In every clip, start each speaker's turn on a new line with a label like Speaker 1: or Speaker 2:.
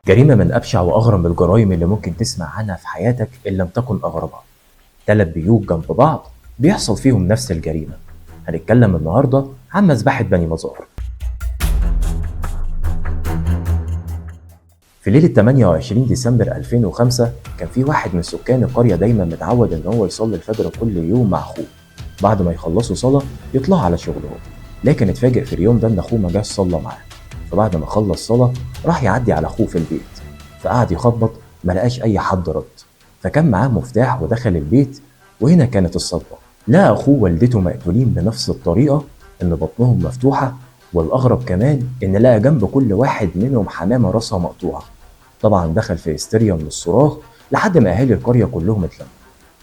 Speaker 1: جريمة من أبشع وأغرب الجرائم اللي ممكن تسمع عنها في حياتك إن لم تكن أغربها. 3 بيوت جنب بعض بيحصل فيهم نفس الجريمة. هنتكلم النهاردة عن مذبحة بني مزار. في ليلة 28 ديسمبر 2005 كان في واحد من سكان القرية دايما متعود إن هو يصلي الفجر كل يوم مع أخوه. بعد ما يخلصوا صلاة يطلعوا على شغلهم، لكن اتفاجئ في اليوم ده إن أخوه ما جاش صلى معاه. فبعد ما خلص صلاة راح يعدي على أخوه في البيت، فقعد يخبط ما لقاش أي حد رد، فكان معاه مفتاح ودخل البيت. وهنا كانت الصدمة، لقى أخوه ووالدته مقتولين بنفس الطريقة، إن بطنهم مفتوحة، والأغرب كمان إن لقى جنب كل واحد منهم حمامة راسها مقطوعة. طبعا دخل في هستيريا من الصراخ لحد ما أهالي القرية كلهم اتلموا.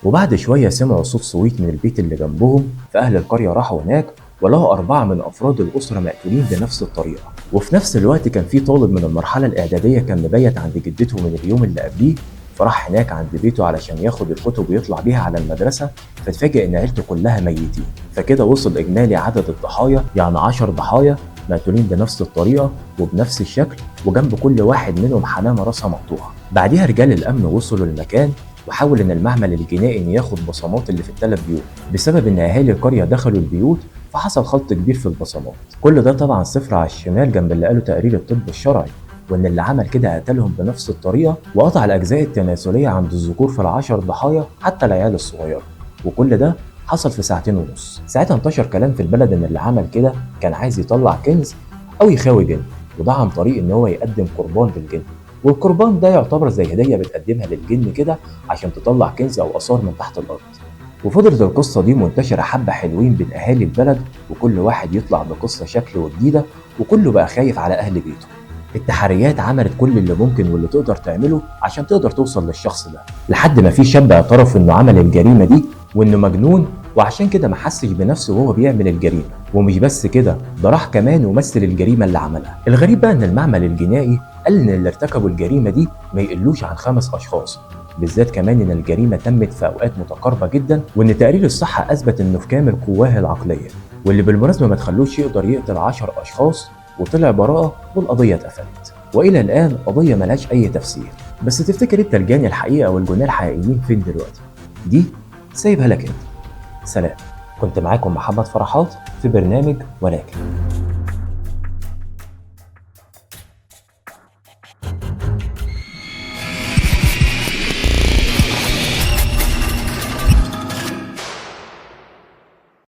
Speaker 1: وبعد شوية سمعوا صوت صويت من البيت اللي جنبهم، فأهل القرية راحوا هناك ولقوا 4 من أفراد الأسرة مقتولين بنفس الطريقة. وفي نفس الوقت كان في طالب من المرحلة الإعدادية كان مبيت عند جدته من اليوم اللي قبليه، فراح هناك عند بيته علشان ياخد الكتب ويطلع بيها على المدرسة، فاتفاجئ إن عيلته كلها ميتين. فكده وصل إجمالي عدد الضحايا يعني 10 ضحايا مقتولين بنفس الطريقة وبنفس الشكل، وجنب كل واحد منهم حمامة راسها مقطوعة. بعديها رجال الأمن وصلوا للمكان، وحاول ان المعمل الجنائي ان ياخد بصمات اللي في ال3 بيوت، بسبب ان اهالي القريه دخلوا البيوت فحصل خلط كبير في البصمات. كل ده طبعا صفر على الشمال جنب اللي قاله تقرير الطب الشرعي، وان اللي عمل كده قتلهم بنفس الطريقه وقطع الاجزاء التناسليه عند الذكور في ال10 ضحايا حتى العيال الصغيره. وكل ده حصل في 2.5 ساعة. ساعتها انتشر كلام في البلد ان اللي عمل كده كان عايز يطلع كنز او يخاوي جن، وده عن طريق ان هو يقدم قربان للجن، والقربان ده يعتبر زي هدية بتقدمها للجن كده عشان تطلع كنز أو آثار من تحت الأرض. وفضلت القصة دي منتشرة حبة حلوين بين أهالي البلد، وكل واحد يطلع بقصة شكل وجديدة، وكله بقى خايف على أهل بيته. التحريات عملت كل اللي ممكن واللي تقدر تعمله عشان تقدر توصل للشخص ده، لحد ما في شاب اعترف انه عمل الجريمة دي وانه مجنون، وعشان كده ما حسش بنفسه وهو بيعمل الجريمة. ومش بس كده، ده راح كمان ومثل الجريمة اللي عملها. الغريب بقى ان المعمل الجنائي قال ان اللي ارتكبوا الجريمة دي ما يقلوش عن 5 اشخاص، بالذات كمان ان الجريمة تمت في اوقات متقاربة جدا، وان تقرير الصحة اثبت انه في كامل قواه العقلية، واللي بالمناسبة ما تخلوش يقدر يقتل 10 اشخاص، وطلع براءة والقضية اتقفلت. والى الان قضية ملهاش اي تفسير. بس تفتكر انت الجاني الحقيقة والجناه الحقيقيين فين دلوقتي؟ دي سايبها لك انت. سلام. كنت معاكم محمد فرحات في برنامج ولكن.